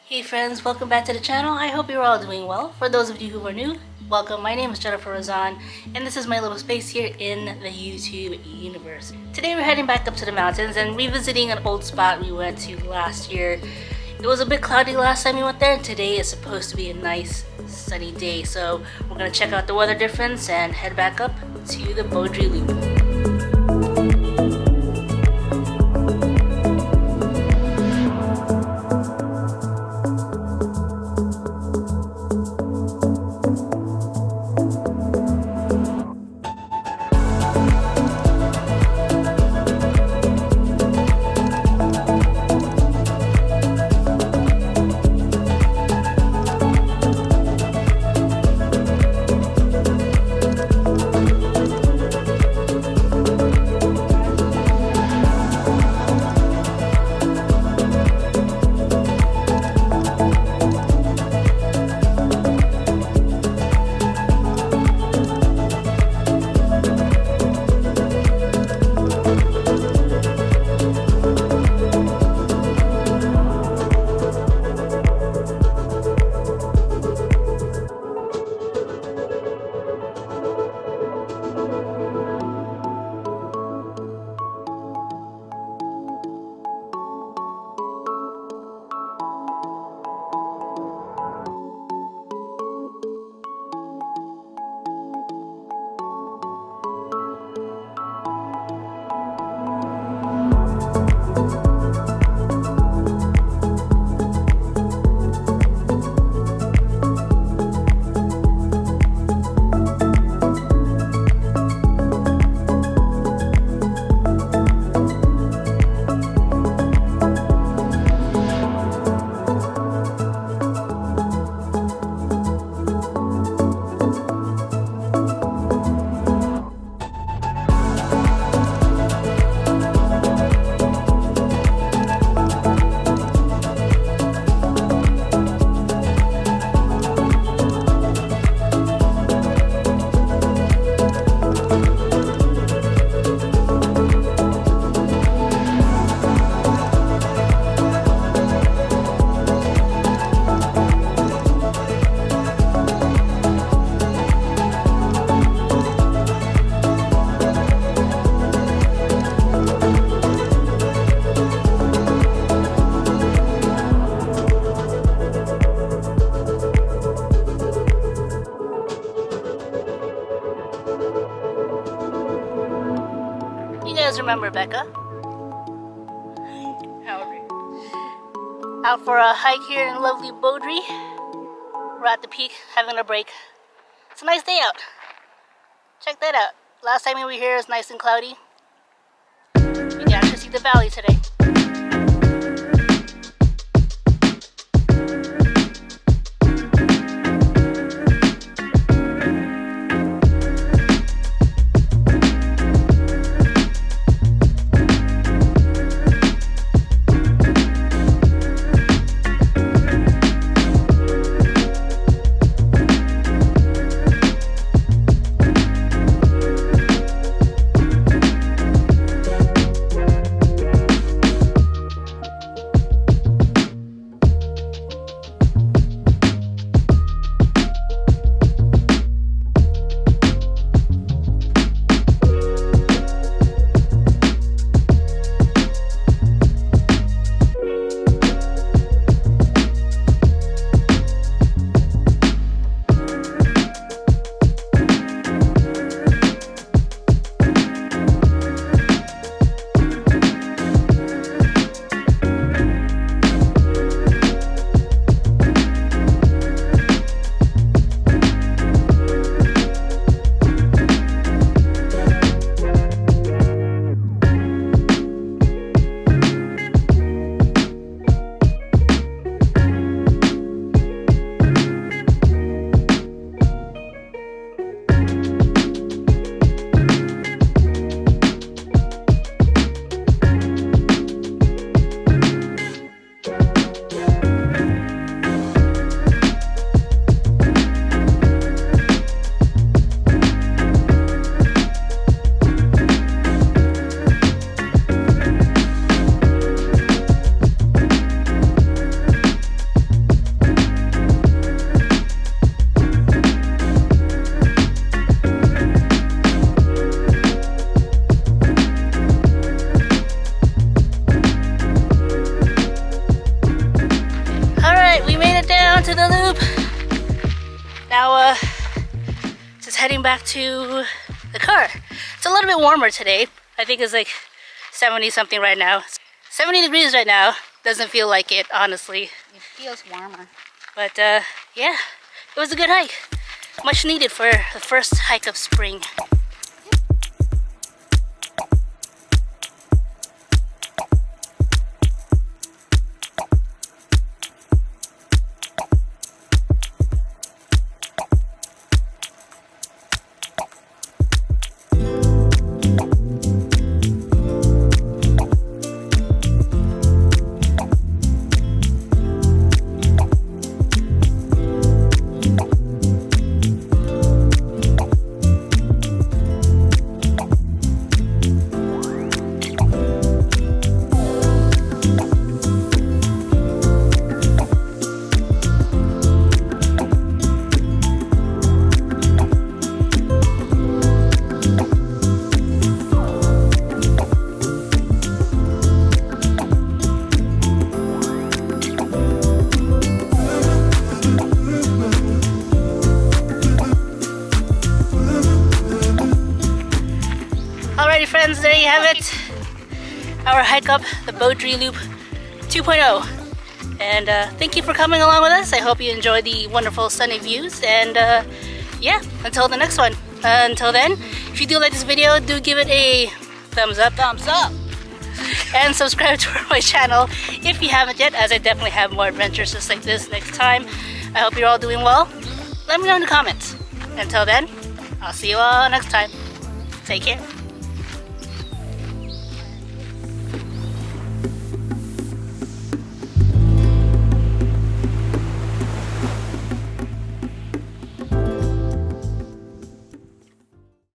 Hey friends, welcome back to the channel. I hope you're all doing well. For those of you who are new, welcome. My name is Jennifer Razon, and this is my little space here in the YouTube universe. Today we're heading back up to the mountains and revisiting an old spot we went to last year. It was a bit cloudy last time we went there, and today is supposed to be a nice sunny day. So we're going to check out the weather difference and head back up to the Beaudry Loop. You guys remember Becca? Out for a hike here in lovely Beaudry. We're at the peak having a break. It's a nice day out. Check that out. Last time we were here it was nice and cloudy. We can actually see the valley today. Alright, we made it down to the loop. Now, just heading back to the car. It's a little bit warmer today. I think it's like 70 something right now. 70 degrees right now. Doesn't feel like it, honestly. It feels warmer. But, yeah, it was a good hike. Much needed for the first hike of spring. Alrighty friends, there you have it. Our hike up the Beaudry Loop 2.0. And thank you for coming along with us. I hope you enjoyed the wonderful sunny views. And yeah, until the next one. Until then, if you do like this video, do give it a thumbs up. And subscribe to my channel if you haven't yet, as I definitely have more adventures just like this next time. I hope you're all doing well. Let me know in the comments. Until then, I'll see you all next time. Take care.